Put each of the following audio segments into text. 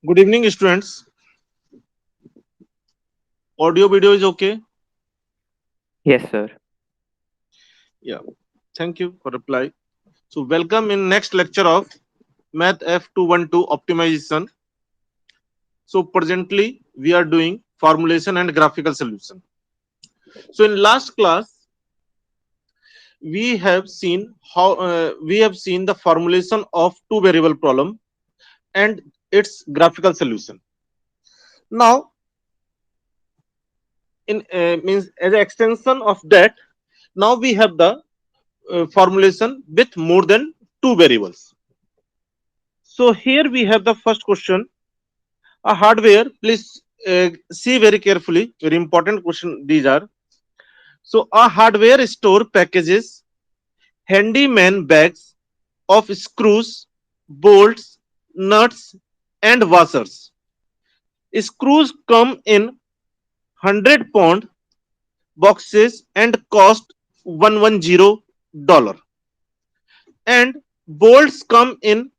Good evening, students. Audio video is okay? Yes, sir. Yeah. Thank you for reply. So welcome in next lecture of Math F212 optimization. So presently we are doing formulation and graphical solution. So in last class we have seen how we have seen the formulation of two variable problem and its graphical solution. Now in means as an extension of that, now we have the formulation with more than two variables. So here we have the first question. A hardware, please see very carefully. Very important question these are. So a hardware store packages handyman bags of screws, bolts, nuts, and washers. Screws come in 100-pound boxes and cost $110, and bolts come in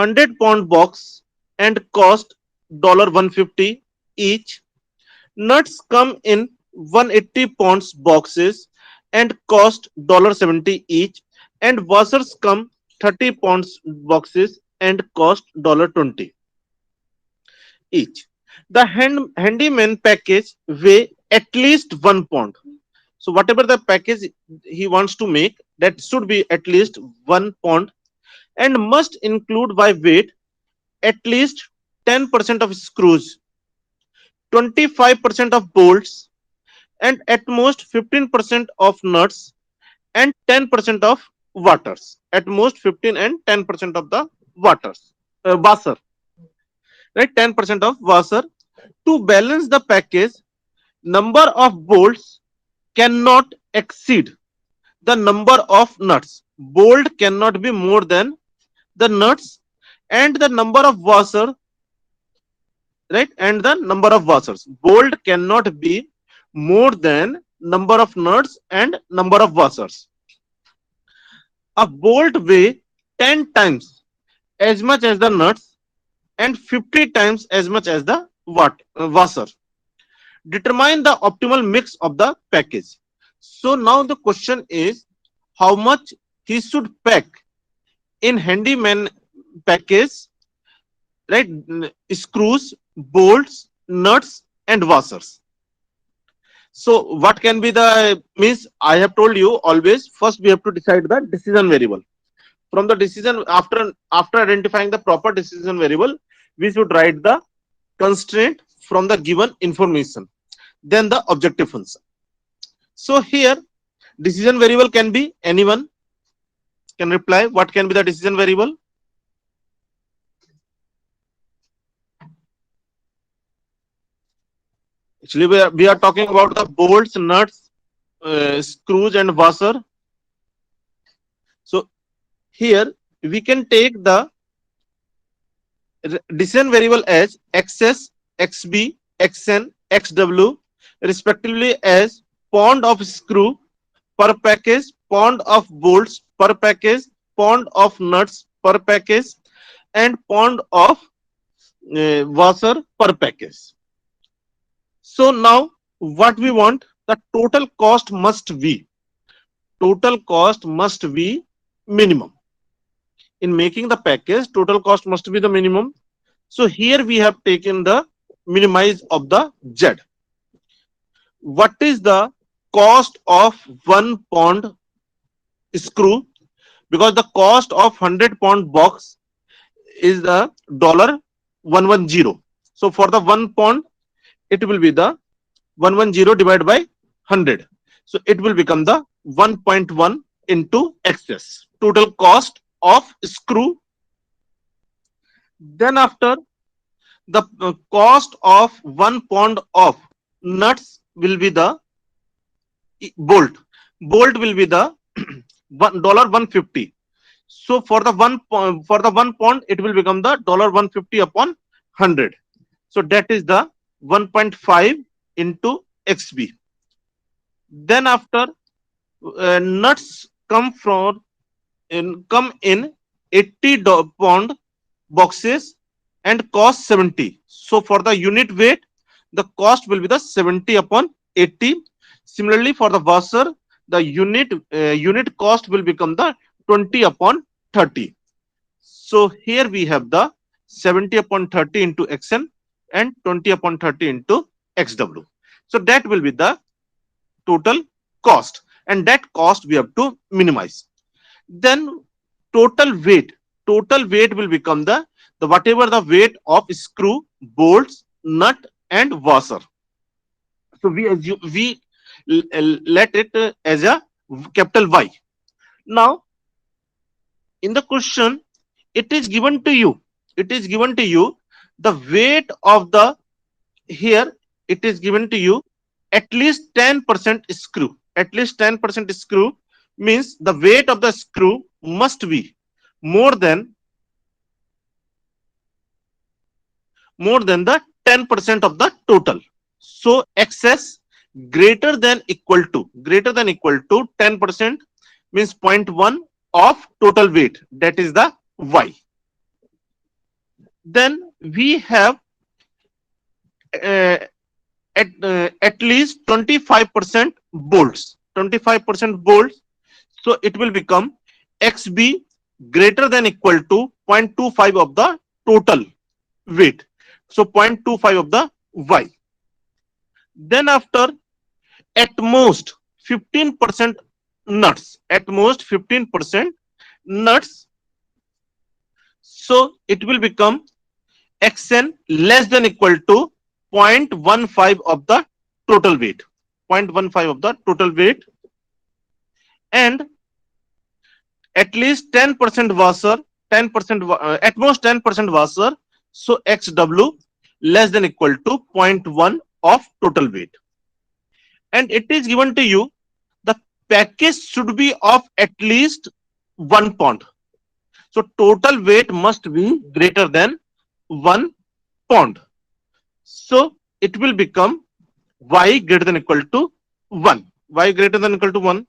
100-pound box and cost $150 each. Nuts come in 180 pounds boxes and cost $70 each, and washers come 30 pounds boxes and cost $20 each. The handyman package weigh at least 1 pound. So whatever the package he wants to make, that should be at least 1 pound and must include by weight at least 10% of screws, 25% of bolts, and at most 15% of nuts and 10% of waters. At most 15 and 10% of the waters. Wasser, right? 10% of wasser. To balance the package, number of bolts cannot exceed the number of nuts. Bolt cannot be more than the nuts, and the number of wasser, right? And the number of washers. Bolt cannot be more than number of nuts and number of washers. A bolt weigh 10 times as much as the nuts and 50 times as much as the washer. Determine the optimal mix of the package. So now the question is how much he should pack in handyman package, right? Screws, bolts, nuts, and washers. So what can be the means? I have told you always. First, we have to decide the decision variable. From the decision, after identifying the proper decision variable, we should write the constraint from the given information. Then the objective function. So here, decision variable can be anyone can reply. What can be the decision variable? Actually, we are talking about the bolts, nuts, screws, and washer. So here we can take the decision variable as xs, xb, xn, xw respectively as pound of screw per package, pound of bolts per package, pound of nuts per package, and pound of washer per package. So now what we want, the total cost must be minimum. In making the package, total cost must be the minimum. So here we have taken the minimize of the Z. What is the cost of 1 pound screw? Because the cost of 100-pound box is the $110. So for the 1 pound, it will be the 110 divided by 100. So it will become the 1.1 into XS. Total cost of screw. Then after the cost of 1 pound of nuts will be the bolt. Bolt will be the dollar 150. So for the for the 1 pound, it will become the dollar 150 upon 100. So that is the 1.5 into XB. Then after nuts come in 80 pound boxes and cost 70. So for the unit weight, the cost will be the 70 upon 80. Similarly, for the washer, the unit cost will become the 20 upon 30. So here we have the 70 upon 30 into XN and 20 upon 30 into XW. So that will be the total cost, and that cost we have to minimize. Then total weight, total weight will become the whatever the weight of screw, bolts, nut and washer. So we assume we let it as a capital Y. Now in the question, it is given to you, it is given to you the weight of the, here it is given to you at least 10% screw, at least 10% screw means the weight of the screw must be more than the 10% of the total. So excess greater than equal to 10% means zero point 0.1 of total weight, that is the Y. Then we have uh, at least 25% bolts, 25% bolts. So it will become XB greater than equal to 0.25 of the total weight. So 0.25 of the Y. Then after, at most 15% nuts, at most 15% nuts. So it will become XN less than equal to 0.15 of the total weight, 0.15 of the total weight. And at least 10% washer, 10% at most 10% washer. So XW less than equal to 0.1 of total weight. And it is given to you the package should be of at least 1 pound. So total weight must be greater than 1 pound. So it will become Y greater than equal to 1. Y greater than equal to 1.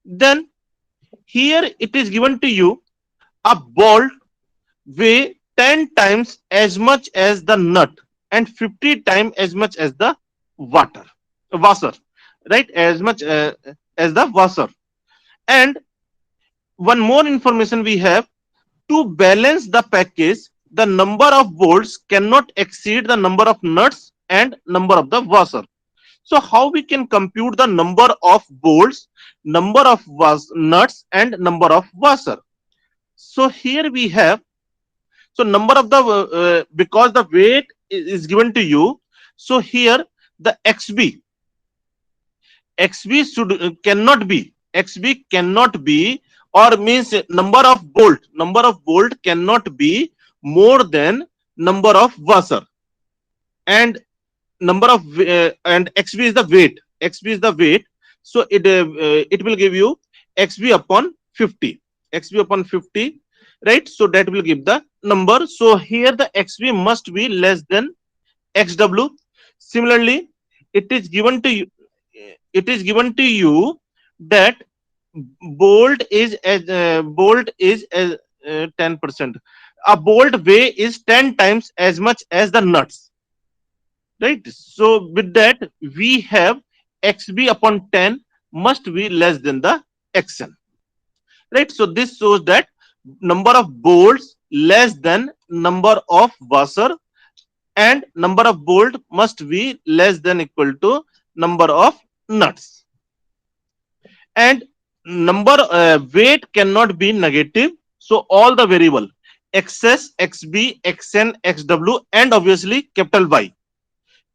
Then here it is given to you a bolt weigh 10 times as much as the nut and 50 times as much as the water washer, right? As much as the washer. And one more information we have, to balance the package, the number of bolts cannot exceed the number of nuts and number of the washer. So how we can compute the number of bolts, number of nuts and number of washer? So here we have, so number of the because the weight is given to you, so here the xb should cannot be, xb cannot be, or means number of bolt cannot be more than number of washer. And number of and xb is the weight, xb is the weight. So it will give you xb upon 50, xb upon 50, right? So that will give the number. So here the xb must be less than xw. Similarly, it is given to you, it is given to you that bolt is as 10%, a bolt weigh is 10 times as much as the nuts, right? So with that we have xb upon 10 must be less than the xn, right? So this shows that number of bolts less than number of washer, and number of bolt must be less than equal to number of nuts. And number weight cannot be negative. So all the variable xs, xb, xn, xw and obviously capital Y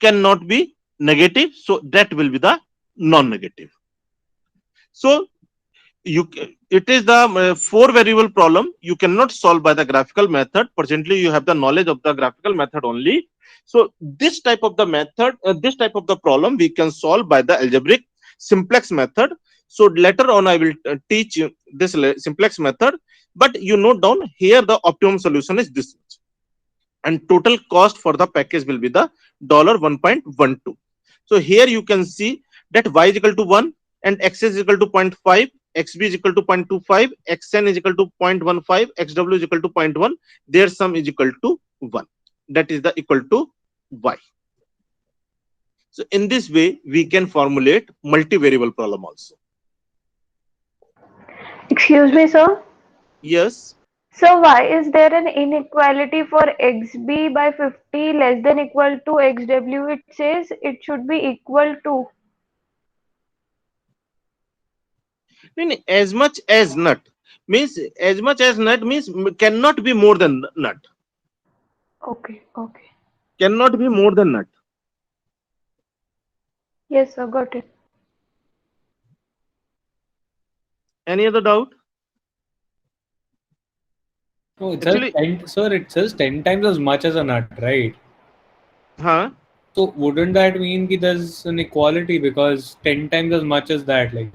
cannot be negative. So that will be the non-negative. So It is the four variable problem you cannot solve by the graphical method. Presently you have the knowledge of the graphical method only. So this type of the method, this type of the problem we can solve by the algebraic simplex method. So later on I will teach you this simplex method, but you note down here the optimum solution is this much, and total cost for the package will be the $1.12. So here you can see that y is equal to 1 and x is equal to zero point 0.5, xb is equal to 0.25, xn is equal to 0.15, xw is equal to zero point 0.1, their sum is equal to 1. That is the equal to y. So in this way we can formulate multivariable problem also. Excuse me, sir. Yes. So why is there an inequality for xb by 50 less than equal to xw? It says it should be equal to. Mean as much as nut means, as much as nut means cannot be more than nut, Okay, okay. cannot be more than nut. Yes, sir, got it. Any other doubt? No, it says Actually, 10, sir, it says 10 times as much as a nut, right? huh? So wouldn't that mean that there's an equality because 10 times as much as that? Like,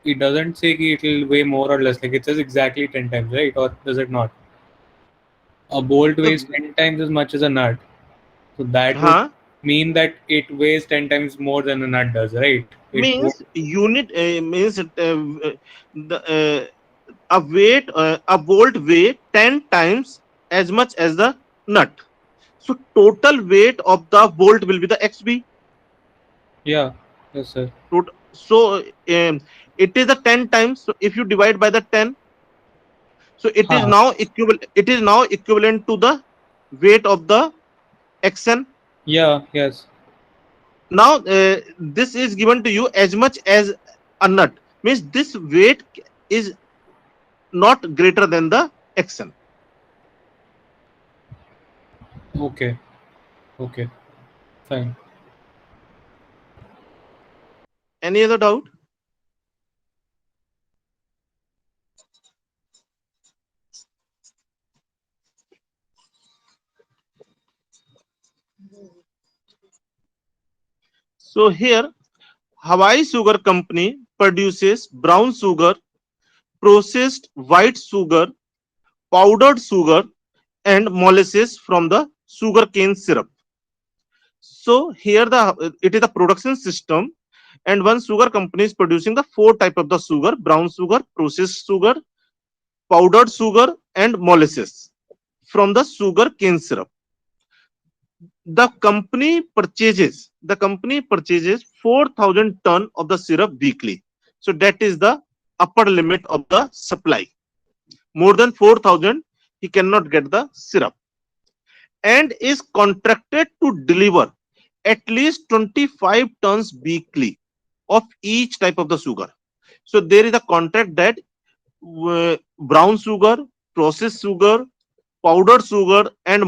it doesn't say that it'll weigh more or less. Like, it says exactly 10 times, right? Or does it not? A bolt So, weighs 10 times as much as a nut. So that would huh? mean that it weighs 10 times more than a nut does, right? It won't. Means unit means the a weight a bolt weigh 10 times as much as the nut. So total weight of the bolt will be the xb. Yeah, yes, sir. So it is the 10 times. So if you divide by the 10, so it is Huh. now equivalent. It is now equivalent to the weight of the xn. Yeah, yes. Now this is given to you as much as a nut, means this weight is not greater than the xn. Okay, okay, fine. Any other doubt? So here Hawaii Sugar Company produces brown sugar, processed white sugar, powdered sugar, and molasses from the sugarcane syrup. So here the it is a production system, and one sugar company is producing the four type of the sugar: brown sugar, processed sugar, powdered sugar, and molasses from the sugar cane syrup. The company purchases 4,000 ton of the syrup weekly. So that is the upper limit of the supply. More than 4,000 he cannot get the syrup, and is contracted to deliver at least 25 tons weekly of each type of the sugar. So there is a contract that brown sugar, processed sugar, powdered sugar, and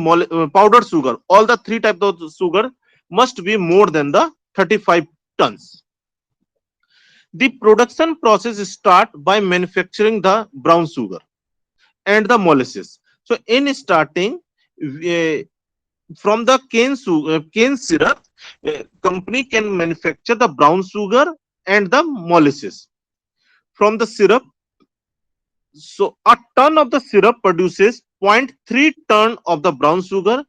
powdered sugar, all the three types of sugar must be more than the 35 tons. The production process start by manufacturing the brown sugar and the molasses. So in starting, uh, from the cane syrup, company can manufacture the brown sugar and the molasses from the syrup. So a ton of the syrup produces zero point 0.3 ton of the brown sugar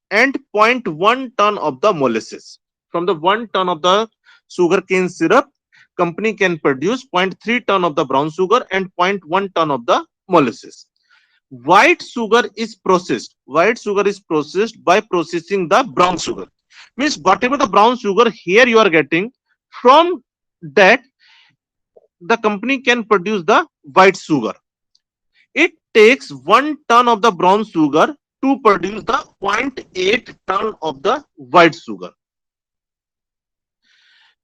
and zero point 0.1 ton of the molasses. From the 1 ton of the sugar cane syrup, company can produce zero point 0.3 ton of the brown sugar and zero point 0.1 ton of the molasses. White sugar is processed. White sugar is processed by processing the brown sugar. Means whatever the brown sugar here you are getting, from that the company can produce the white sugar. It takes 1 ton of the brown sugar to produce the zero point 0.8 ton of the white sugar.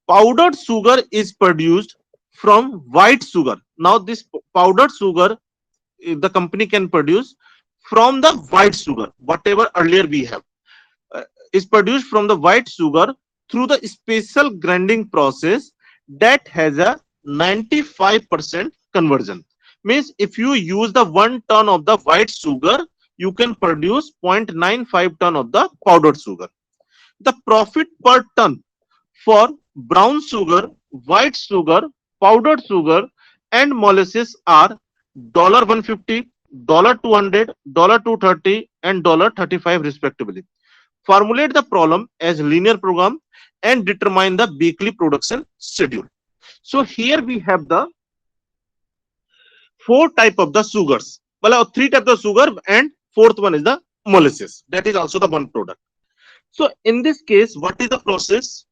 Powdered sugar is produced from white sugar. Now this powdered sugar the company can produce from the white sugar, whatever earlier we have, uh, is produced from the white sugar through the special grinding process that has a 95% conversion. Means if you use the 1 ton of the white sugar, you can produce 0.95 ton of the powdered sugar. The profit per ton for brown sugar, white sugar, powdered sugar, and molasses are $150, $200, $230, and $35 respectively. Formulate the problem as linear program and determine the weekly production schedule. So here we have the four type of the sugars. Well, three types of sugar and fourth one is the molasses. That is also the one product. So in this case, what is the process?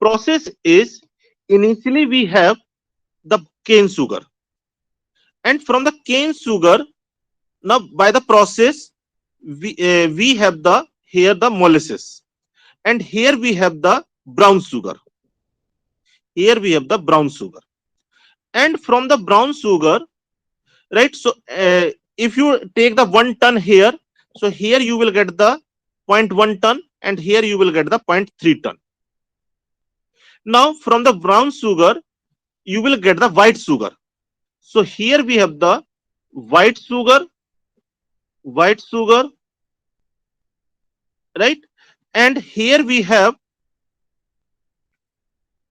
Process is initially we have the cane sugar, and from the cane sugar, now by the process we have the here the molasses, and here we have the brown sugar. Here we have the brown sugar, and from the brown sugar, right? So if you take the 1 ton here, so here you will get the 0.1 ton, and here you will get the 0.3 ton. Now from the brown sugar, you will get the white sugar. So here we have the white sugar, right? And here we have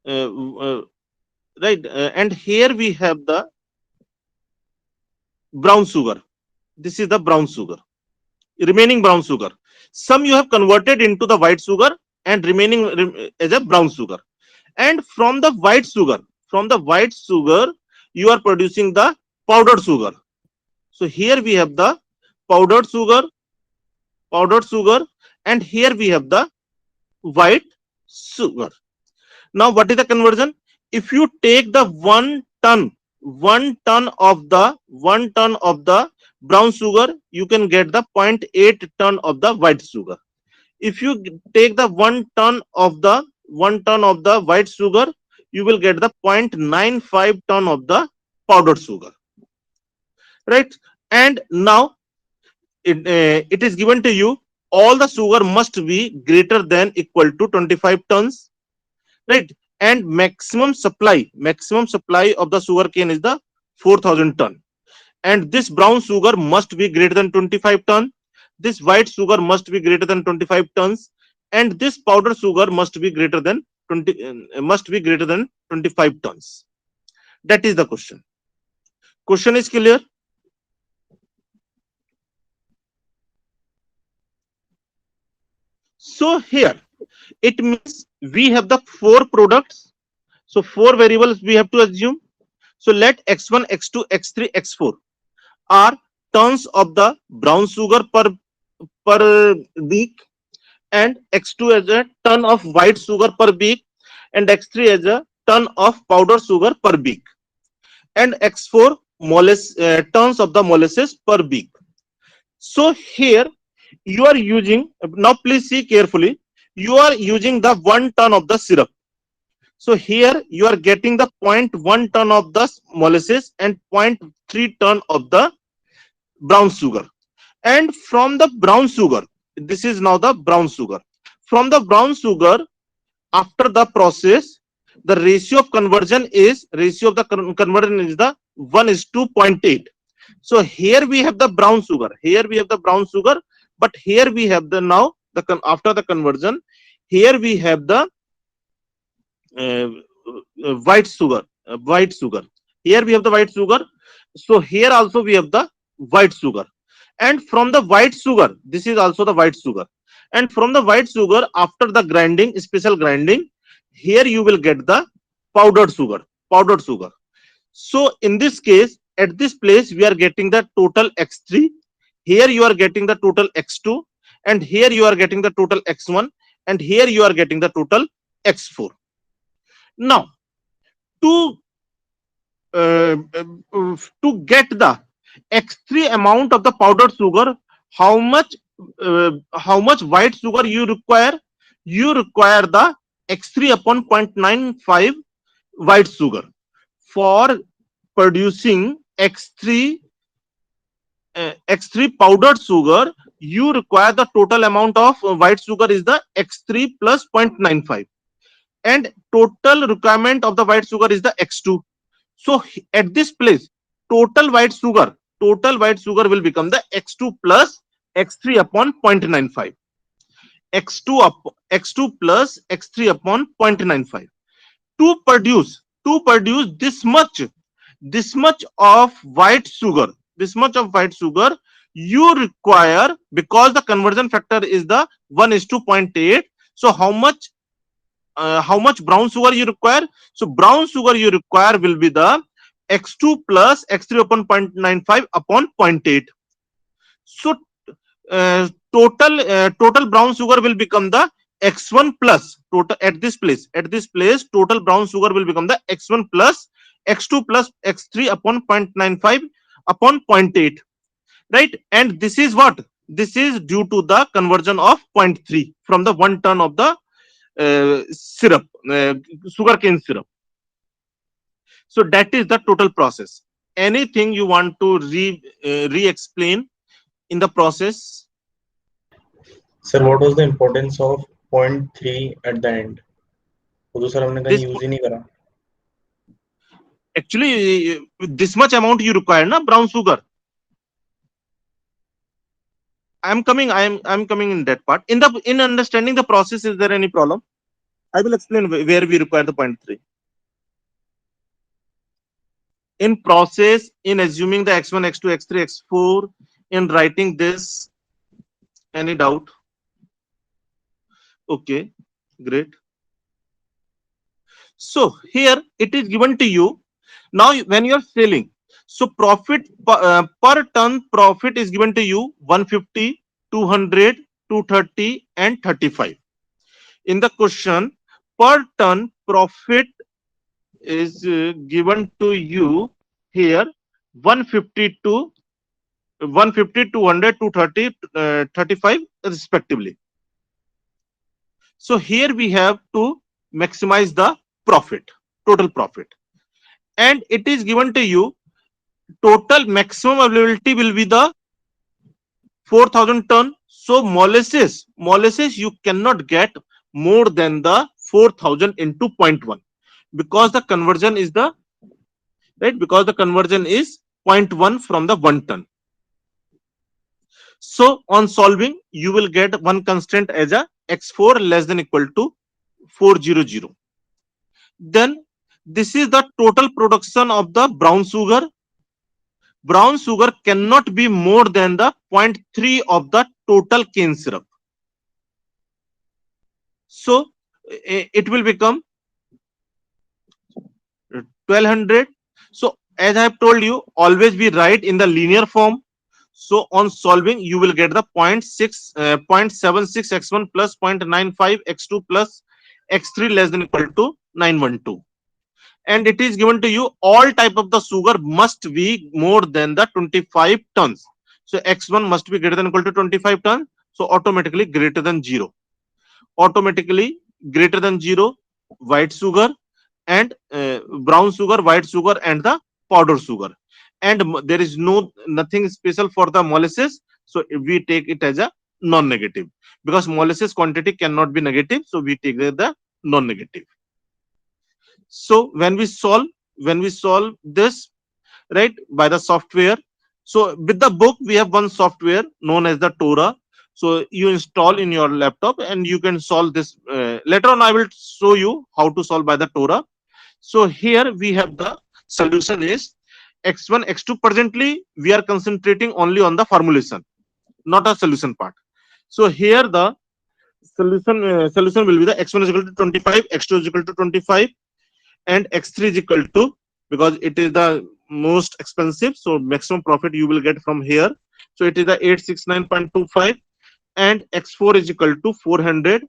and here we have the brown sugar. This is the brown sugar, remaining brown sugar. Some you have converted into the white sugar and remaining as a brown sugar. And from the white sugar, you are producing the powdered sugar. So here we have the powdered sugar, and here we have the white sugar. Now what is the conversion? If you take the 1 ton of the brown sugar, you can get the 0.8 ton of the white sugar. If you take the 1 ton of the white sugar, you will get the 0.95 ton of the powdered sugar, right? And now it is given to you, all the sugar must be greater than equal to 25 tons, right? And maximum supply of the sugar cane is the 4,000 ton, and this brown sugar must be greater than 25 ton, this white sugar must be greater than 25 tons, and this powder sugar must be greater than 25 tons. That is the question. Question is clear? So here it means we have the four products. So four variables we have to assume. So let x1, x2, x3, x4 are tons of the brown sugar per week, and x2 as a ton of white sugar per week, and x3 as a ton of powder sugar per week, and x4 tons of the molasses per week. So here you are using, now please see carefully, you are using the 1 ton of the syrup. So here you are getting the 0.1 ton of the molasses and 0.3 ton of the brown sugar. And from the brown sugar, this is now the brown sugar. From the brown sugar, after the process, the ratio of conversion is the 1:0.8. So here we have the brown sugar. But here we have the now after the conversion, here we have the white sugar. Here we have the white sugar. So here also we have the white sugar. And from the white sugar, this is also the white sugar. And from the white sugar, after the grinding, special grinding, here you will get the powdered sugar. So in this case, at this place, we are getting the total x3. Here you are getting the total x2, and here you are getting the total x1, and here you are getting the total x4. Now, to get the x3 amount of the powdered sugar, how much white sugar you require? You require the x3 upon 0.95 white sugar. For producing x3 powdered sugar, you require the total amount of white sugar is the x3 plus 0.95. and total requirement of the white sugar is the x2. So at this place, total white sugar will become the x2 plus x3 upon 0.95. x2 plus x3 upon 0.95 to produce this much of white sugar. You require, because the conversion factor is the 1:0.8. So how much brown sugar you require? So brown sugar you require will be the x2 plus x3 upon 0.95 upon 0.8. So total brown sugar will become the x1 plus total at this place total brown sugar will become the x1 plus x2 plus x3 upon 0.95 upon 0.8, right? And this is what? This is due to the conversion of 0.3 from the 1 ton of the syrup, sugarcane syrup. So that is the total process. Anything you want to re-explain in the process? Sir what was the importance of 0.3 at the end? वो तो sir हमने कहीं This use ही नहीं करा. actually this much amount you require na brown sugar. I'm coming in that part. In understanding the process, is there any problem? I will explain where we require the 0.3. In process, in assuming the x1, x2, x3, x4, in writing this, any doubt? Okay, great. So here it is given to you. Now when you are selling, so profit per ton profit is given to you 150, 200, 230 and 35. In the question, per ton profit is given to you here 150 to 150, 200, 230, 35 respectively. So here we have to maximize the profit, total profit, and it is given to you total maximum availability will be the 4,000 ton. So molasses you cannot get more than the 4,000 into 0.1, because the conversion is the right, because the conversion is 0.1 from the 1 ton. So on solving, you will get one constant as a x4 less than equal to 400. Then this is the total production of the brown sugar. Brown sugar cannot be more than the 0.3 of the total cane syrup. So it will become 1200. So as I have told you, always we write in the linear form. So on solving, you will get the 0.76 x1 plus 0.95 x2 plus x3 less than equal to 912. And it is given to you all type of the sugar must be more than the 25 tons. So x1 must be greater than equal to 25 tons. So automatically greater than 0. Automatically greater than 0 white sugar and brown sugar, white sugar and the powder sugar. And there is nothing special for the molasses. So we take it as a non-negative, because molasses quantity cannot be negative. So we take the non-negative. So when we solve this, right, by the software. So with the book, we have one software known as the Torah. So you install in your laptop and you can solve this. Later on, I will show you how to solve by the Torah. So here we have the solution is x1, x2. Presently, we are concentrating only on the formulation, not a solution part. So here the solution will be the x1 is equal to 25, x2 is equal to 25, and x3 is equal to, because it is the most expensive, so maximum profit you will get from here. So it is the 869.25, and x4 is equal to 400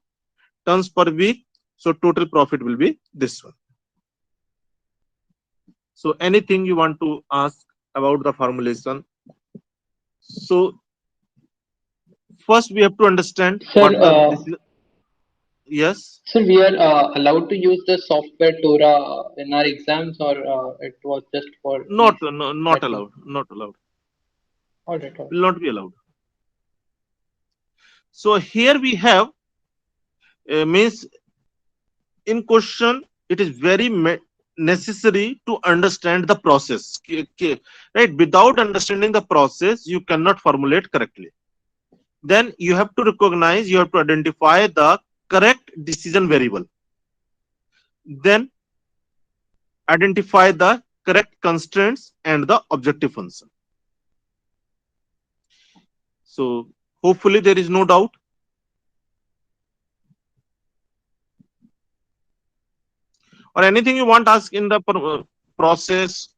tons per week. So total profit will be this one. So anything you want to ask about the formulation? So first we have to understand Sir, this is, yes. sir, we are allowed to use the software Torah in our exams, or it was just for Not ease not that we- allowed. Not allowed. All right, all right. Will not be allowed. So here we have means in question, it is very necessary to understand the process. Right? Without understanding the process, you cannot formulate correctly. Then you have to recognize, you have to identify the correct decision variable. Then identify the correct constraints and the objective function. So hopefully there is no doubt. Or anything you want to ask in the process?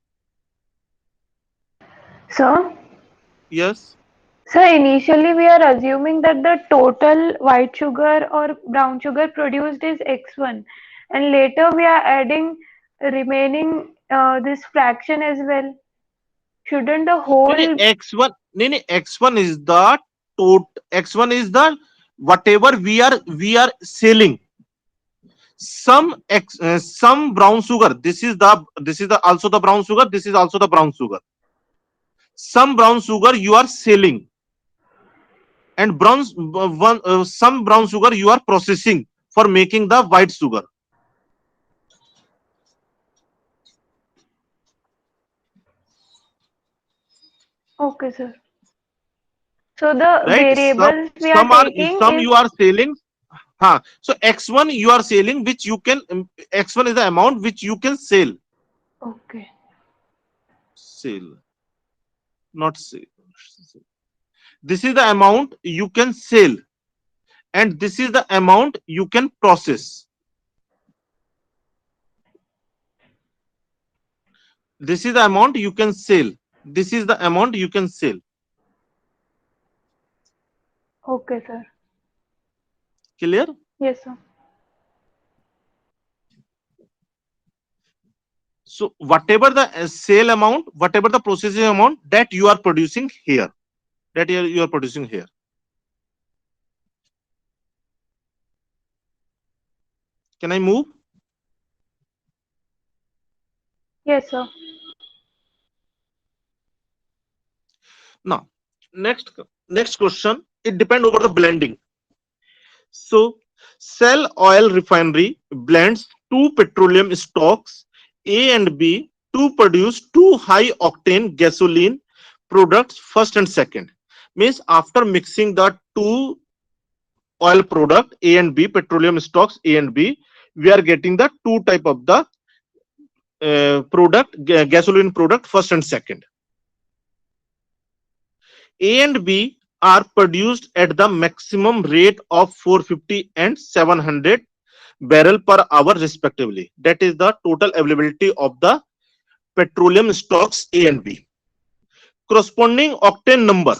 Sir? Yes. So initially we are assuming that the total white sugar or brown sugar produced is X1, and later we are adding remaining this fraction as well. Shouldn't the whole X1, X1 is the total. X1 is the whatever we are selling. Some brown sugar. This is the also the brown sugar. This is also the brown sugar. Some brown sugar you are selling, and some brown sugar you are processing for making the white sugar. okay, sir. So the Right? variables we are taking Some is you are selling. So X1 you are selling, which you can X1 is the amount which you can sell. okay. Sell, not sell. This is the amount you can sell, and this is the amount you can process. This is the amount you can sell. This is the amount you can sell. Okay, sir. Clear? Yes, sir. So whatever the sale amount, whatever the processing amount that you are producing here, you are producing here. Can I move? Yes, sir. Now, next question. It depends over the blending. So, Shell Oil Refinery blends two petroleum stocks A and B to produce two high octane gasoline products, first and second. Means after mixing the two oil product A and B, petroleum stocks A and B, we are getting the two type of the gasoline product, first and second. A and B are produced at the maximum rate of 450 and 700 barrel per hour respectively. That is the total availability of the petroleum stocks A and B. Corresponding octane number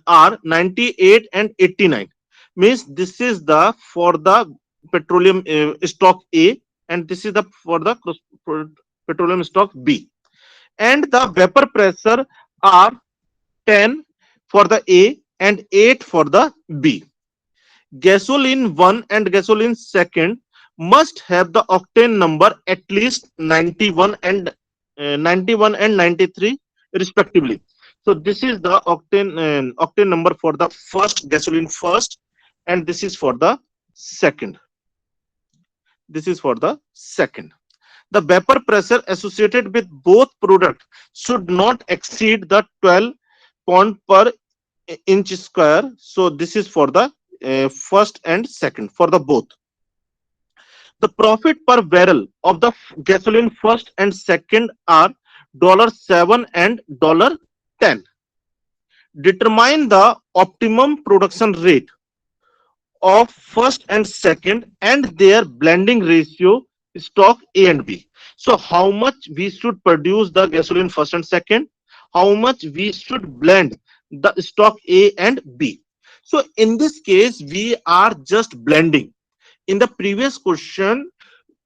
are 98 and 89. Means this is the for the petroleum stock A, and this is the for the petroleum stock B. And the vapor pressure are 10 for the A and 8 for the B. Gasoline 1 and gasoline 2 must have the octane number at least 91 and 93 respectively. So this is the octane number for the gasoline first, and this is for the second. The vapor pressure associated with both products should not exceed the 12 pound per inch square. So this is for the first and second, for the both. The profit per barrel of the gasoline first and second are $7 and $10. Determine the optimum production rate of first and second and their blending ratio stock A and B. So how much we should produce the gasoline first and second, how much we should blend the stock A and B. So in this case we are just blending. In the previous question,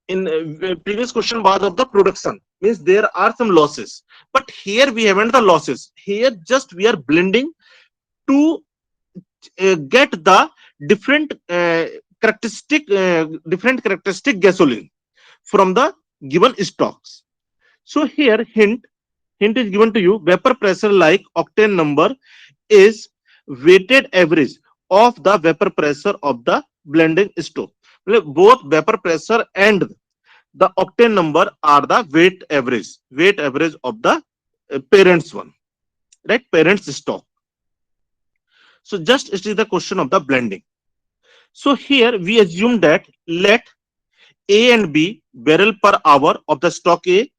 was of the production, means there are some losses, but here we haven't the losses. Here just we are blending to get the different characteristic gasoline from the given stocks. So here hint is given to you: vapor pressure like octane number is weighted average of the vapor pressure of the blending stroke. Both vapor pressure and the octane number are the weight average of the parents one, right? Parents stock. So just it is the question of the blending. So here we assume that let A and B barrel per hour of the stock A,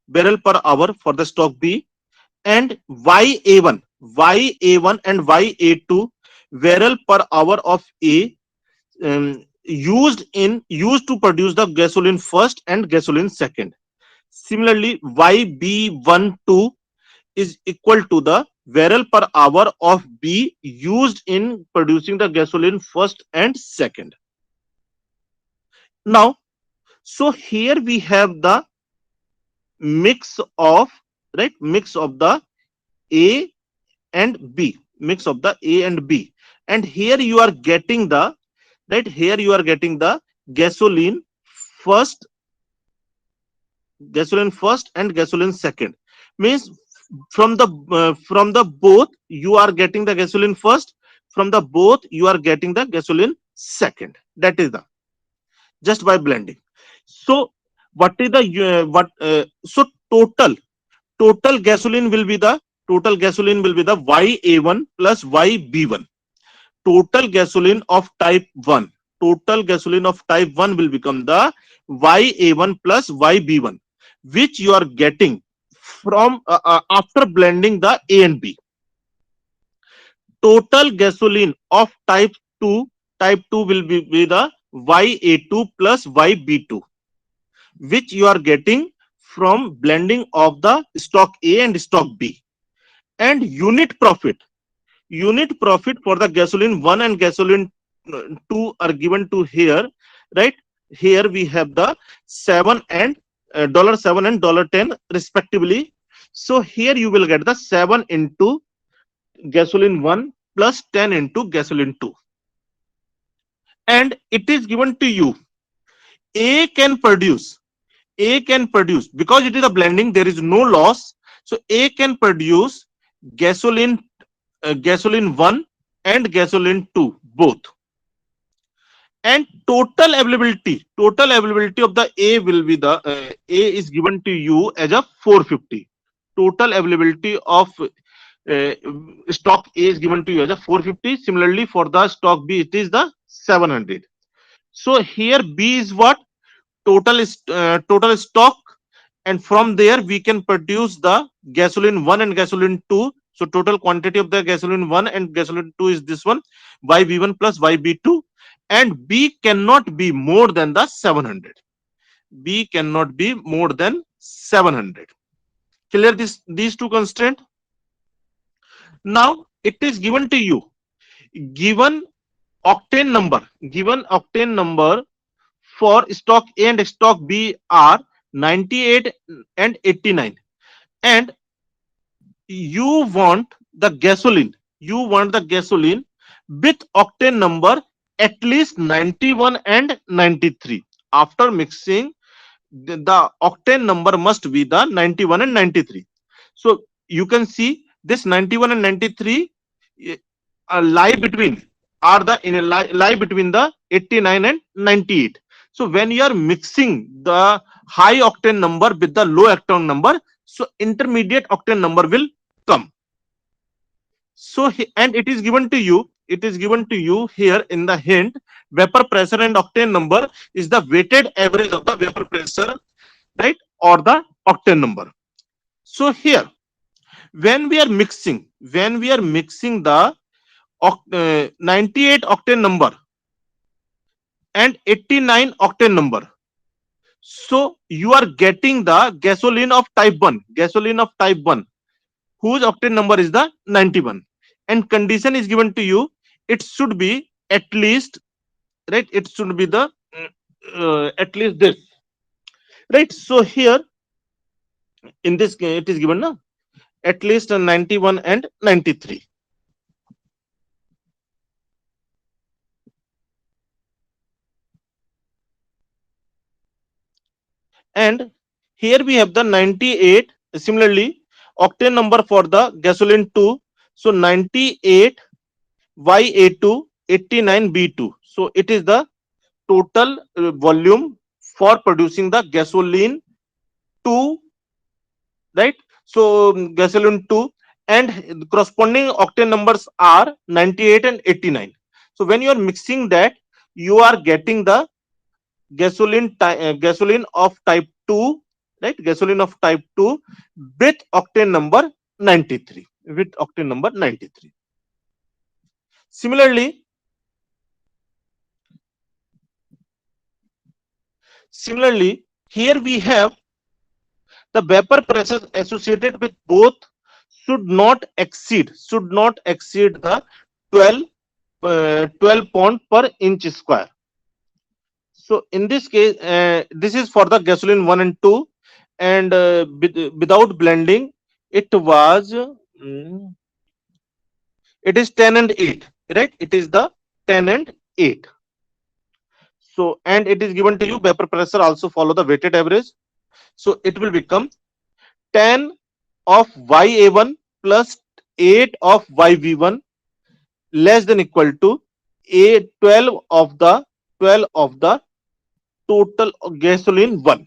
barrel per hour for the stock B, and YA1 and YA2 barrel per hour of A used to produce the gasoline first and gasoline second. Similarly, YB12 is equal to the barrel per hour of B used in producing the gasoline first and second. Now, so here we have the mix of, right, mix of the A and B, mix of the A and B, and here you are getting the, right, here you are getting the gasoline first and gasoline second. Means from the both you are getting the gasoline first, from the both you are getting the gasoline second. That is the, just by blending. So what is the so total gasoline will be the YA1 plus YB1. Total gasoline of type 1 will become the YA1 plus YB1, which you are getting from after blending the A and B. Total gasoline of type 2 will be the YA2 plus YB2, which you are getting from blending of the stock A and stock B. And unit profit for the gasoline 1 and gasoline 2 are given to here, right? Here we have the $7 and $10 respectively. So here you will get the 7 into gasoline 1 plus 10 into gasoline 2, and it is given to you A can produce because it is a blending, there is no loss. So A can produce gasoline 1 and gasoline 2 both, and total availability of the A will be the A is given to you as a 450. Total availability of stock A is given to you as a 450. Similarly, for the stock B, it is the 700. So here B is what? Total stock, and from there we can produce the gasoline 1 and gasoline 2. So total quantity of the gasoline 1 and gasoline 2 is this one, YB1 plus YB2, and B cannot be more than the 700. B cannot be more than 700. Clear these two constraints? Now it is given to you, given octane number for stock A and stock B are 98 and 89, and you want the gasoline with octane number at least 91 and 93. After mixing, the octane number must be the 91 and 93. So you can see this 91 and 93 lie between the 89 and 98. So when you are mixing the high octane number with the low octane number, so intermediate octane number will come. So and it is given to you here in the hint, vapor pressure and octane number is the weighted average of the vapor pressure, right, or the octane number. So here when we are mixing the 98 octane number and 89 octane number, so you are getting the gasoline of type 1 whose octane number is the 91, and condition is given to you, it should be at least, right, it should be the at least this, right? So here in this it is given na, at least 91 and 93. And here we have the 98. Similarly, octane number for the gasoline 2, So 98 YA2 89 B2. So it is the total volume for producing the gasoline 2, right? So gasoline 2, and the corresponding octane numbers are 98 and 89. So when you are mixing that, you are getting the gasoline of type 2, right? Gasoline of type 2 with octane number 93, with octane number 93. Similarly, here we have the vapor pressure associated with both should not exceed the 12 12 pound per inch square. So in this case, this is for the gasoline 1 and 2, and without blending, it was it is 10 and 8, right? It is the 10 and 8. So, and it is given to you vapor pressure also follow the weighted average. So it will become 10 of YA1 plus 8 of YV1 less than equal to a 12 of the total gasoline 1,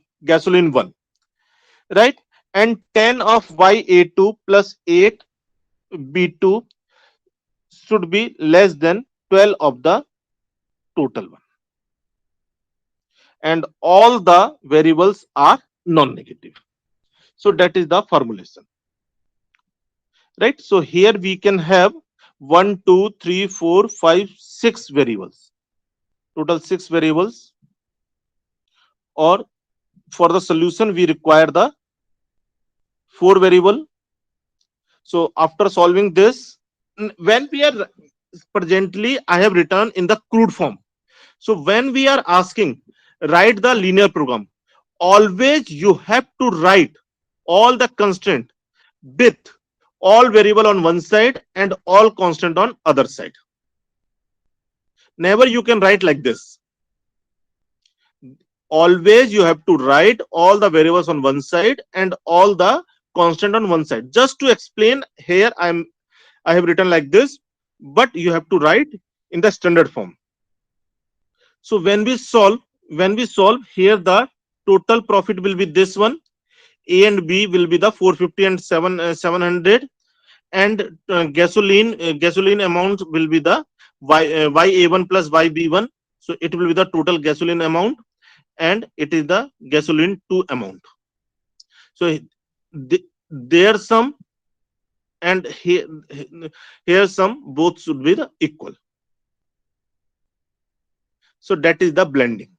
right? And 10 of YA2 plus 8 B2 should be less than 12 of the total one, and all the variables are non-negative. So that is the formulation, right? So here we can have 1 2 3 4 5 6 variables, total 6 variables, or for the solution we require the 4 variable. So after solving this, when we are presently I have written in the crude form. So when we are asking write the linear program, always you have to write all the constraint with all variable on one side and all constant on other side. Never you can write like this. Always you have to write all the variables on one side and all the constant on one side. Just to explain here, I have written like this, but you have to write in the standard form. So when we solve here, the total profit will be this one. A and B will be the 450 and 700, and gasoline amount will be the YA1 plus YB1. So it will be the total gasoline amount, and it is the gasoline 2 amount. So their sum and here sum both should be the equal. So that is the blending.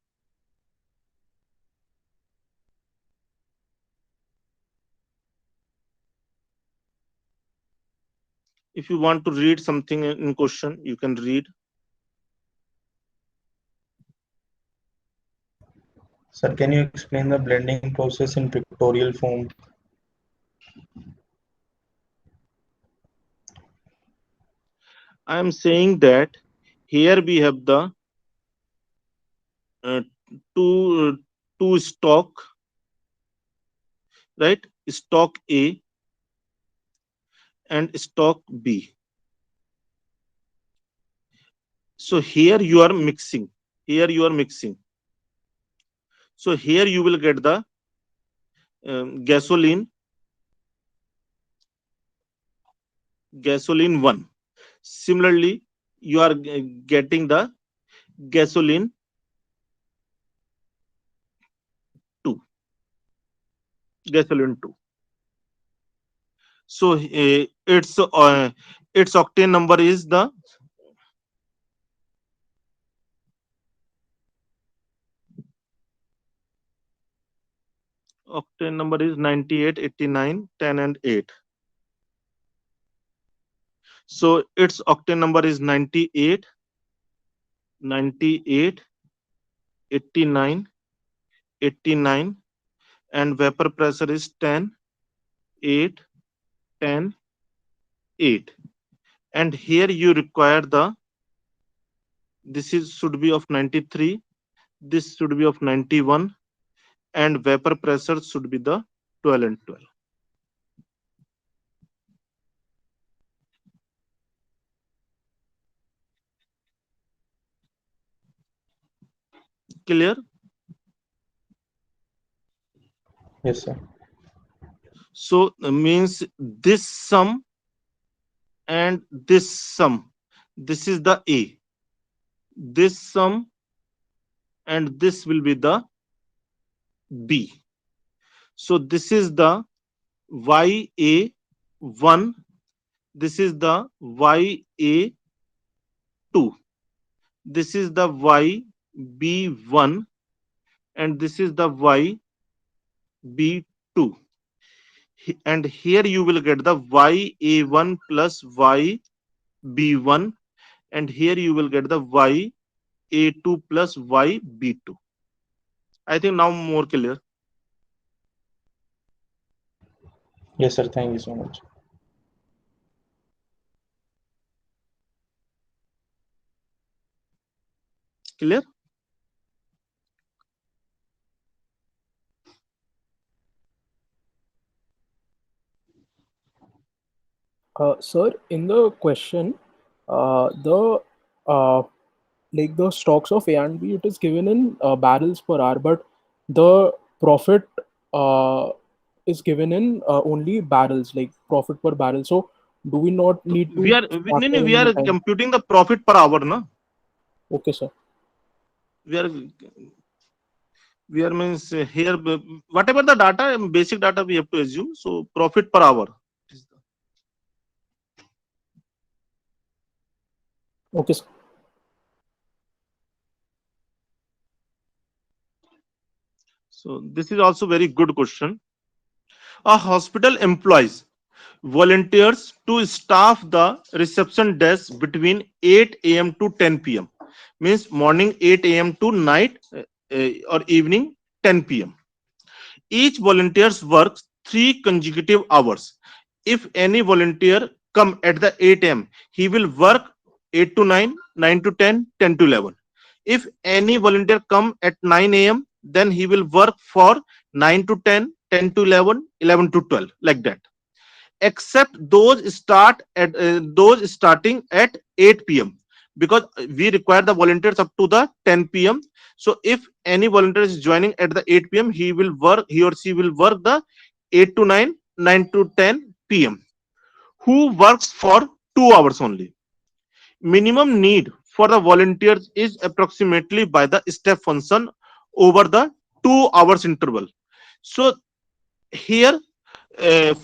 If you want to read something in question, you can read. Sir, can you explain the blending process in pictorial form? I am saying that here we have the two stock, right? Stock A and stock B. So here you are mixing. So here you will get the gasoline 1. Similarly, you are getting the gasoline 2. So its octane number is the octane number is 98, 89, 10 and 8. So its octane number is 98, 89, 89, and vapor pressure is 10, 8, 10, 8. And here you require this should be of 93, this should be of 91, and vapor pressure should be the 12 and 12. Clear? Yes, sir. So means this sum and this sum. This is the A. This sum and this will be the B. So this is the YA1. This is the YA2. This is the YB1 and this is the YB2. And here you will get the YA1 plus YB1 and here you will get the YA2 plus YB2. I think now more clear. Yes, sir. Thank you so much. Clear? Sir, in the question, the like the stocks of A and B, it is given in barrels per hour, but the profit is given in only barrels, like profit per barrel. So, do we not need to We are factor we in are the time? computing the profit per hour, no? Okay, sir. We are means here whatever the data, basic data we have to assume. So profit per hour. Okay, sir. So this is also very good question. A hospital employs volunteers to staff the reception desk between 8 a.m. to 10 p.m. Means morning 8 a.m. to night or evening 10 p.m. Each volunteer works 3 consecutive hours. If any volunteer come at the 8 a.m., he will work 8 to 9, 9 to 10, 10 to 11. If any volunteer come at 9 a.m., then he will work for 9 to 10, 10 to 11, 11 to 12, like that. Except those starting at 8 p.m. because we require the volunteers up to the 10 p.m. So if any volunteer is joining at the 8 p.m., he or she will work the 8 to 9, 9 to 10 p.m. who works for 2 hours only. Minimum need for the volunteers is approximately by the step function over the 2 hours interval. So here 8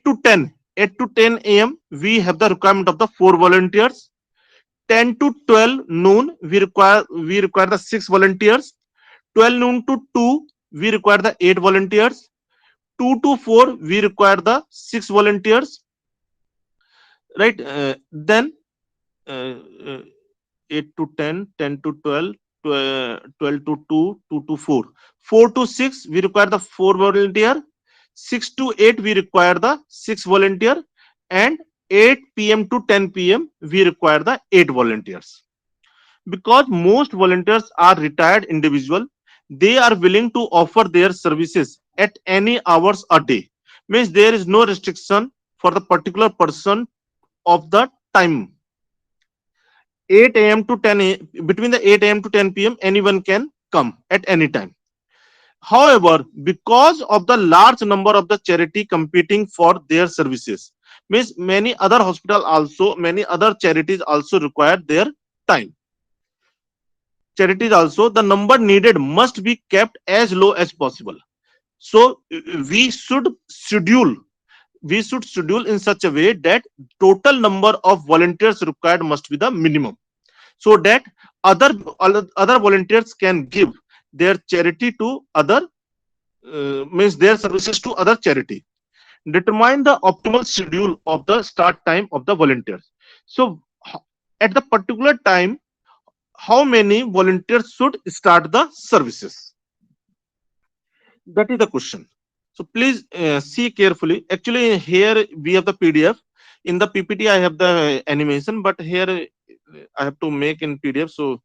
to 10 a.m. we have the requirement of the 4 volunteers. 10 to 12 noon we require the 6 volunteers. 12 noon to 2 we require the 8 volunteers. 2 to 4 we require the 6 volunteers, right? Then 8 to 10, 10 to 12, 12 to 2, 2 to 4, 4 to 6 we require the 4 volunteer. 6 to 8 we require the 6 volunteer, and 8 p.m. to 10 p.m. we require the 8 volunteers. Because most volunteers are retired individual, they are willing to offer their services at any hours a day. Means there is no restriction for the particular person of the time. 8 a.m. to 10 a.m. between the 8 a.m. to 10 p.m. anyone can come at any time. However, because of the large number of the charity competing for their services, means many other charities also require their time. Charities also, the number needed must be kept as low as possible. So we should schedule in such a way that total number of volunteers required must be the minimum, so that other volunteers can give their charity to other means their services to other charity. Determine the optimal schedule of the start time of the volunteers. So at the particular time, how many volunteers should start the services? That is the question. So please see carefully. Actually, here we have the PDF. In the PPT, I have the animation, but here I have to make in PDF. So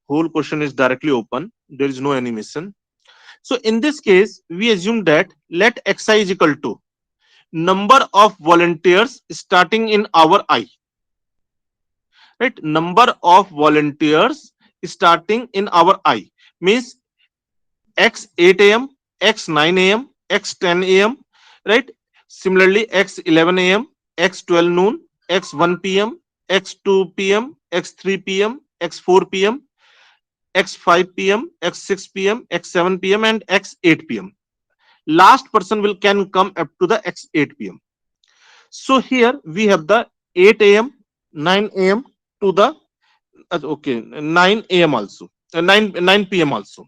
whole question is directly open. There is no animation. So in this case, we assume that let xi is equal to number of volunteers starting in hour I. Right? Number of volunteers starting in our eye, means x 8 a.m., x 9 a.m., x 10 a.m., right? Similarly, x 11 a.m., x 12 noon, x 1 p.m., x 2 p.m., x 3 p.m., x 4 p.m., x 5 p.m., x 6 p.m., x 7 p.m., and x 8 p.m. Last person will can come up to the x 8 p.m. So here we have the 8 a.m., 9 a.m. to the okay 9 a.m. also, 9 p.m. also.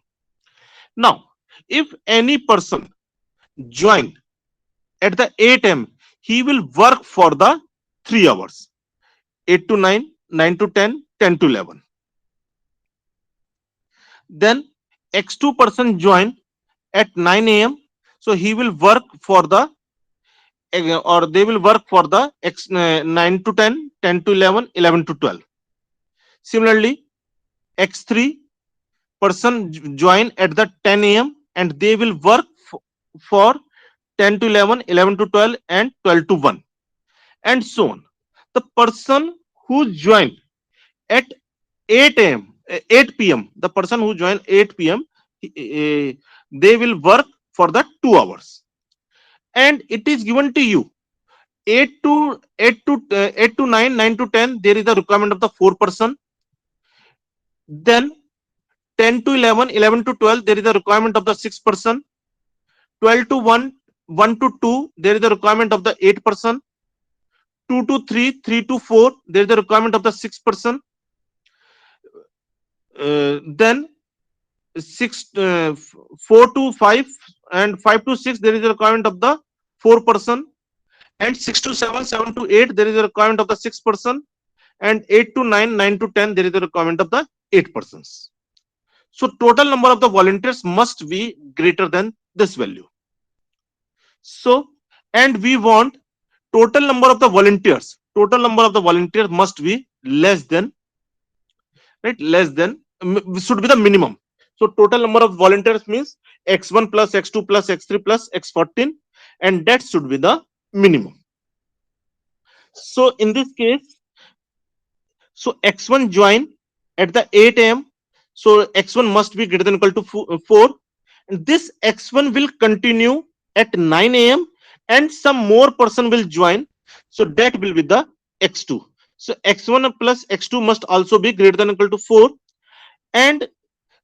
Now, if any person join at the 8 a.m., he will work for the 3 hours, 8 to 9, 9 to 10, 10 to 11. Then x2 person join at 9 a.m., so he will work for the or they will work for the 9 to 10, 10 to 11, 11 to 12. Similarly, x3 person join at the 10 a.m. and they will work for 10 to 11, 11 to 12, and 12 to 1, and so on. The person who joined at 8 a.m., 8 p.m., the person who joined 8 p.m., they will work for the 2 hours. And it is given to you 8 to 8 to 9, 9 to 10, there is a requirement of the 4 person. Then 10 to 11, 11 to 12, there is a requirement of the 6 person. 12 to 1, 1 to 2, there is a requirement of the 8 person. 2 to 3, 3 to 4, there is a requirement of the 6 person. Then 4 to 5 and 5 to 6, there is a requirement of the 4 person. And 6 to 7, 7 to 8, there is a requirement of the 6 person. And 8 to 9, 9 to 10, there is a requirement of the 8 persons. So total number of the volunteers must be greater than this value. So, and we want total number of the volunteers must be less than, right, less than, should be the minimum. So total number of volunteers means x1 plus x2 plus x3 plus x14, and that should be the minimum. So in this case, so x1 join at the 8 a.m., so x1 must be greater than equal to 4, and this x1 will continue at 9 a.m. and some more person will join, so that will be the x2. So x1 plus x2 must also be greater than equal to 4, and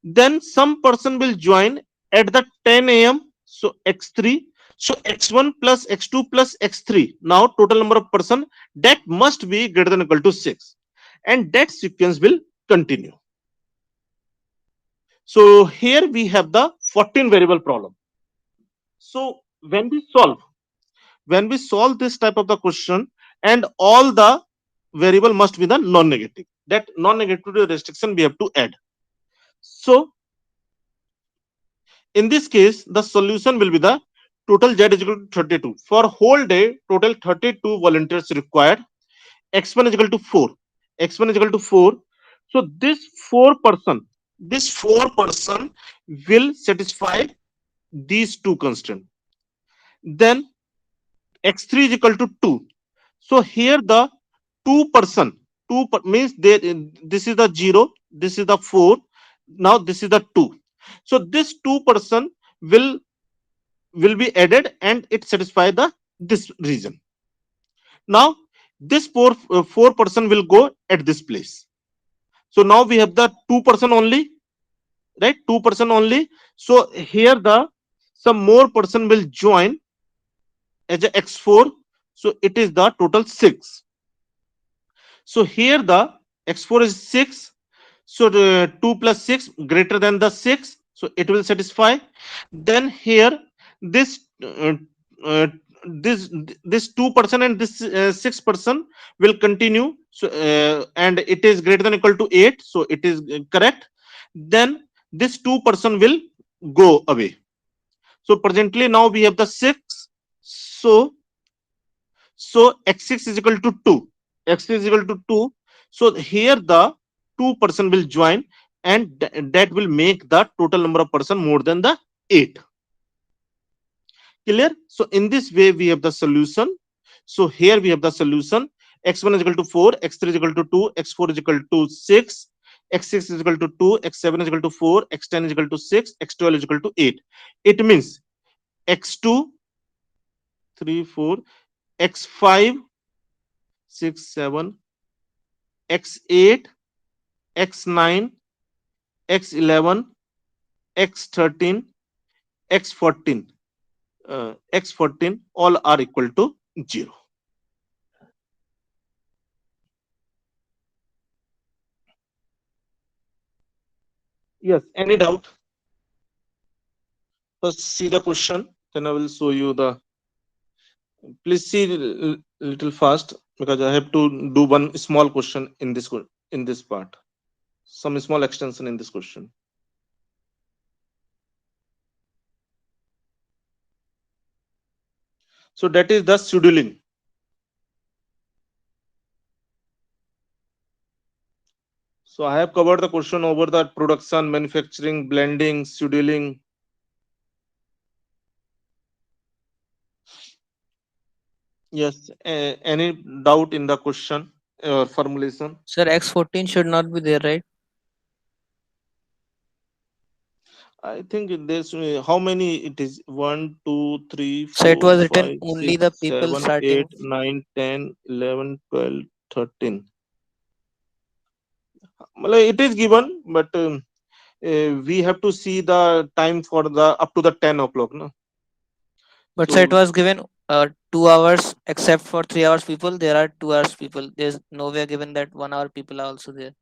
then some person will join at the 10 a.m., so x3. So x1 plus x2 plus x3, now total number of person, that must be greater than equal to 6, and that sequence will continue. So here we have the 14 variable problem. So when we solve this type of the question, and all the variable must be the non-negative, that non-negative restriction we have to add. So in this case, the solution will be the total z is equal to 32. For whole day, total 32 volunteers required. x1 is equal to 4. x1 is equal to 4. So this 4 person will satisfy these two constraints. Then x3 is equal to 2. So here the 2 person, means this is the 0, this is the 4, now this is the 2. So this 2 person will be added and it satisfy this region. Now this 4 person will go at this place. So now we have the 2 person only, right? 2 person only. So here some more person will join as a x4. So it is the total 6. So here the x4 is 6. So the 2 plus 6 greater than the 6. So it will satisfy. Then here this 2 person and this 6 person will continue. So and it is greater than equal to 8. So it is correct. Then this 2 person will go away. So presently now we have the 6. So x6 is equal to 2. x6 is equal to 2. So here the 2 person will join, and that will make the total number of person more than the 8. Clear? So in this way we have the solution. So here we have the solution. x1 is equal to 4, x3 is equal to 2, x4 is equal to 6, x6 is equal to 2, x7 is equal to 4, x10 is equal to 6, x12 is equal to 8. It means x2, 3, 4, x5, 6, 7, x8, x9, x11, x13, x14, x14 all are equal to 0. Yes, any doubt? First see the question, then I will show you the. Please see little fast because I have to do one small question in this part. Some small extension in this question. So that is the scheduling. So I have covered the question over the production, manufacturing, blending, scheduling. Yes, any doubt in the question or formulation? Sir, X14 should not be there, right? I think there's how many it is? 1, 2, 3, So it 4, was written 5, only 6, the people 7, starting. 8, 9, 10, 11, 12, 13. Well, it is given, but we have to see the time for the up to the 10 o'clock. No? But so it So was given 2 hours, except for 3 hours people. There are 2 hours people. There's nowhere given that 1 hour people are also there.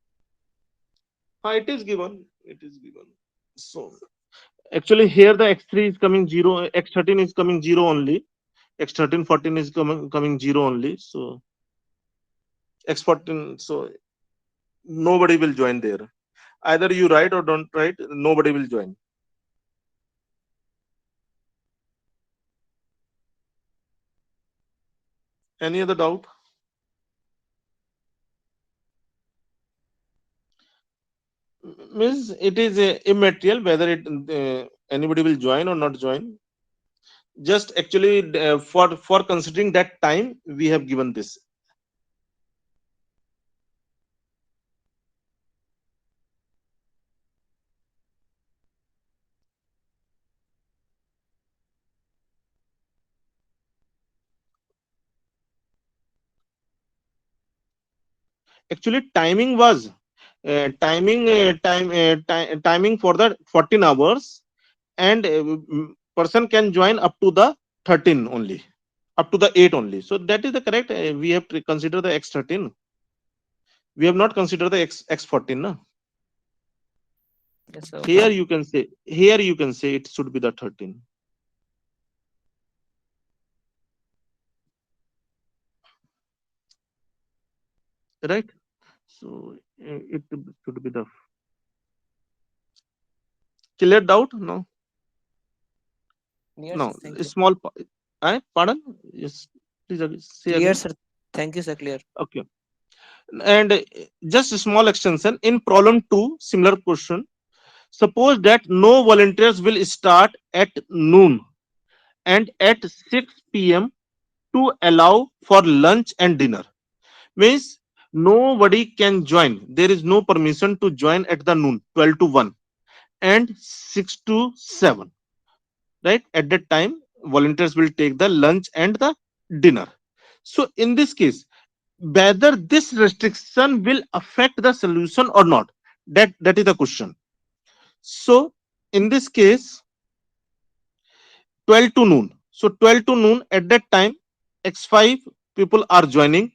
it is given. It is given. So actually here the x3 is coming 0, x13 is coming 0 only. X13, 14 is coming 0 only. So x14, so nobody will join there. Either you write or don't write, nobody will join. Any other doubt? Means it is immaterial whether anybody will join or not join. Just actually for considering that time we have given this. Actually timing was timing for the 14 hours, and person can join up to the 13 only, up to the 8 only. So that is the correct. We have to consider the x13. We have not considered the x14. No? Yes, sir. Here you can say it should be the 13. Right? So it should be the clear doubt. No, Clear, no, sir. Thank you. small. Pardon? Yes, please say Clear, again. sir. Thank you, sir. Clear. Okay. And just a small extension in problem 2, similar question. Suppose that no volunteers will start at noon and at 6 p.m. to allow for lunch and dinner. Means nobody can join. There is no permission to join at the noon, 12 to 1 and 6 to 7. Right? At that time, volunteers will take the lunch and the dinner. So in this case, whether this restriction will affect the solution or not, that is the question. So in this case, 12 to noon. So 12 to noon, at that time, x5 people are joining,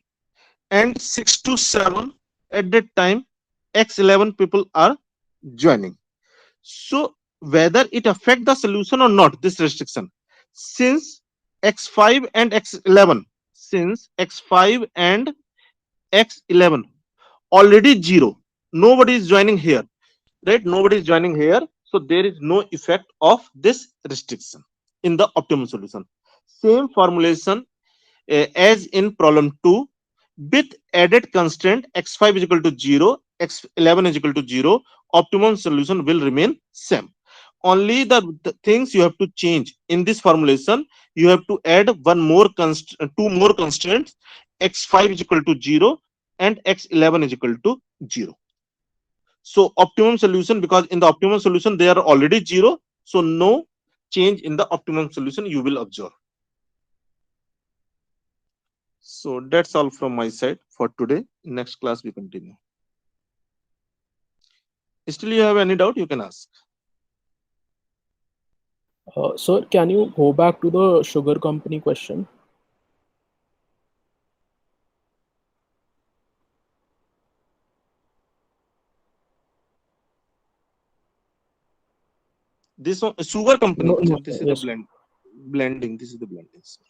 and 6 to 7 at that time, x11 people are joining. So whether it affect the solution or not, this restriction, since x5 and x11, since x5 and x11 already 0, nobody is joining here, right? Nobody is joining here, so there is no effect of this restriction in the optimum solution. Same formulation as in problem 2, with added constraint x5 is equal to 0, x11 is equal to 0, optimum solution will remain same. Only the things you have to change in this formulation, you have to add two more constraints, x5 is equal to 0 and x11 is equal to 0. So optimum solution, because in the optimum solution they are already 0, so no change in the optimum solution you will observe. So that's all from my side for today. In next class we continue. Still you have any doubt, you can ask. Sir, can you go back to the sugar company question? This one, sugar company. No, This sir. is the Yes, sir. blending. This is the blending. Sir.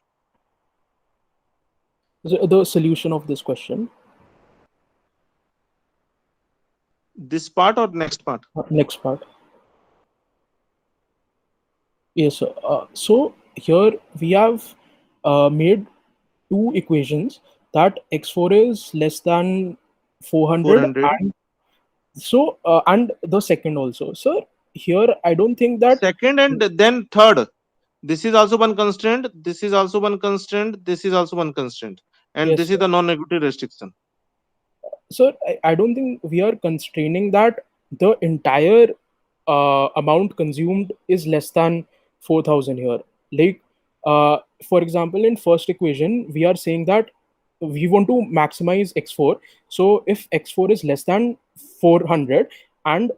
The solution of this question. This part or next part? Next part. Yes, sir. So here we have made two equations that x4 is less than 400, 400. and so and the second also. Sir, here I don't think that. Second and then third. This is also one constraint. This is also one constraint. This is also one constraint. And Yes, this sir. is the non-negative restriction. Sir, I don't think we are constraining that the entire amount consumed is less than 4,000 here. Like, for example, in first equation, we are saying that we want to maximize x4. So if x4 is less than 400, and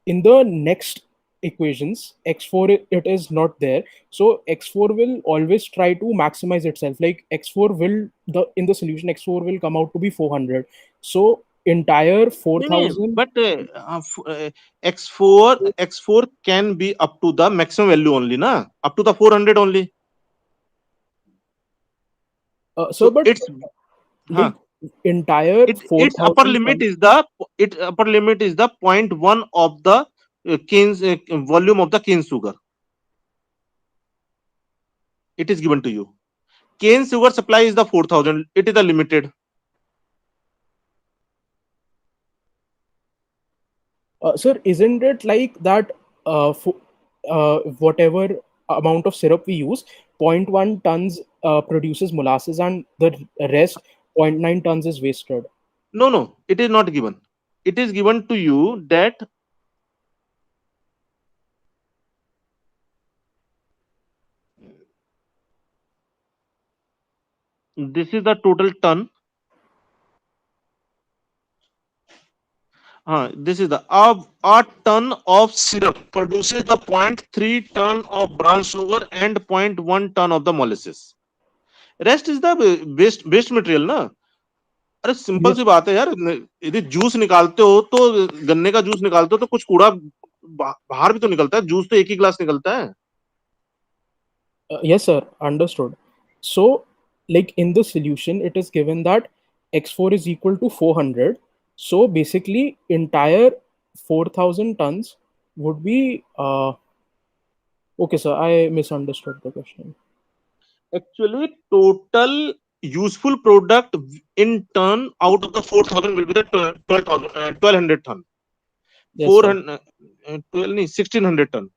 in the next equations, x4 it is not there. So x4 will always try to maximize itself. Like x4 will in the solution x4 will come out to be 400. So entire No, 4,000. but x4 can be up to the maximum value only, na? Up to the 400 only. So So but it's like entire its upper 4,000 limit is the 0.1 of the cane volume of the cane sugar. It is given to you. Cane sugar supply is the 4,000. It is the limited. Sir, isn't it like that whatever amount of syrup we use, 0.1 tons produces molasses and the rest 0.9 tons is wasted? No, it is not given. It is given to you that this is the total ton. This is the a ton of syrup produces the 0.3 ton of brown sugar and 0.1 ton of the molasses. Rest is the waste material ना. अरे simple Yes. सी बात है यार, यदि juice निकालते हो तो गन्ने का जूस निकालते हो तो कुछ कूड़ा बाहर भी तो निकलता है. जूस तो एक ही ग्लास निकलता है. Yes, sir. Understood. So, like in the solution, it is given that x4 is equal to 400. So basically, entire 4,000 tons would be. Okay, sir. I misunderstood the question. Actually, total useful product in ton out of the 4,000 will be the 1,200 ton. Yes, 400, 1,600 ton.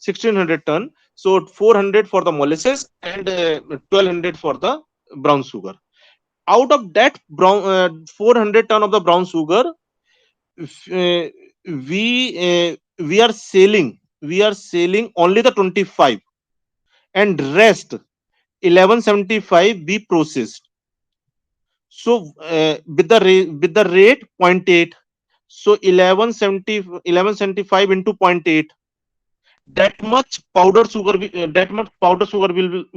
1,600 ton. So 400 for the molasses and 1,200 for the brown sugar. Out of that 400 ton of the brown sugar, we are selling only the 25, and rest 1175 be processed. So with the rate 0.8, so 1175 into 0.8, that much powder sugar we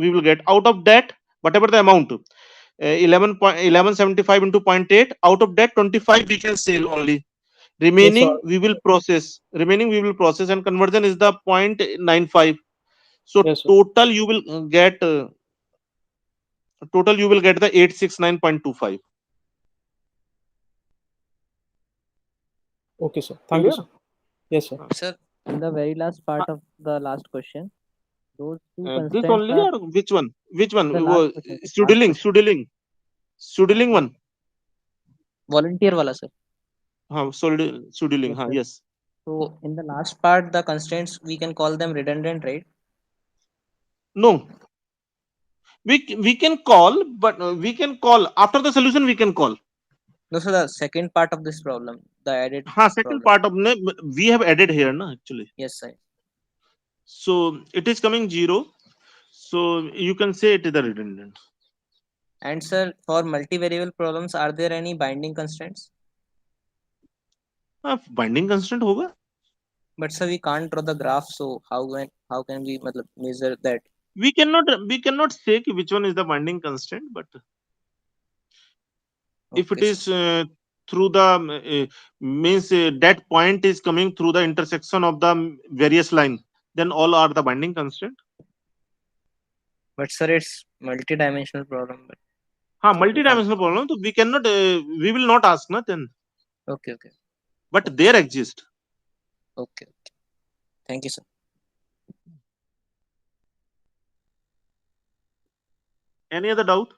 will get. Out of that, whatever the amount, 1175 into 0.8, out of that 25 we can sell only. Remaining we will process. And conversion is the 0.95. So Yes, sir. total you will get the 869.25. Okay, sir. Thank you, sir. Yes, sir. Sir, in the very last part of the last question, those two This constraints only are or which one? the last question. Studiling one. Volunteer wala, sir. Studiling. Yes, sir. Yes. So in the last part, the constraints we can call them redundant, right? No. We can call, but we can call after the solution. We can call. No, so the second part of this problem, the added Second problem. part of we have added here, na, actually. Yes, sir. So it is coming 0. So you can say it is a redundant. And sir, for multivariable problems, are there any binding constraints? Binding constraint hoga. But sir, we can't draw the graph, so how can we measure that? We cannot say ki which one is the binding constraint, but if it Okay, is through the means that point is coming through the intersection of the various line, then all are the binding constraint. but sir, it's multi-dimensional problem. But हाँ, multi-dimensional problem. So we cannot, we will not ask, na then. okay. But there exist. Okay. Thank you, sir. Any other doubt?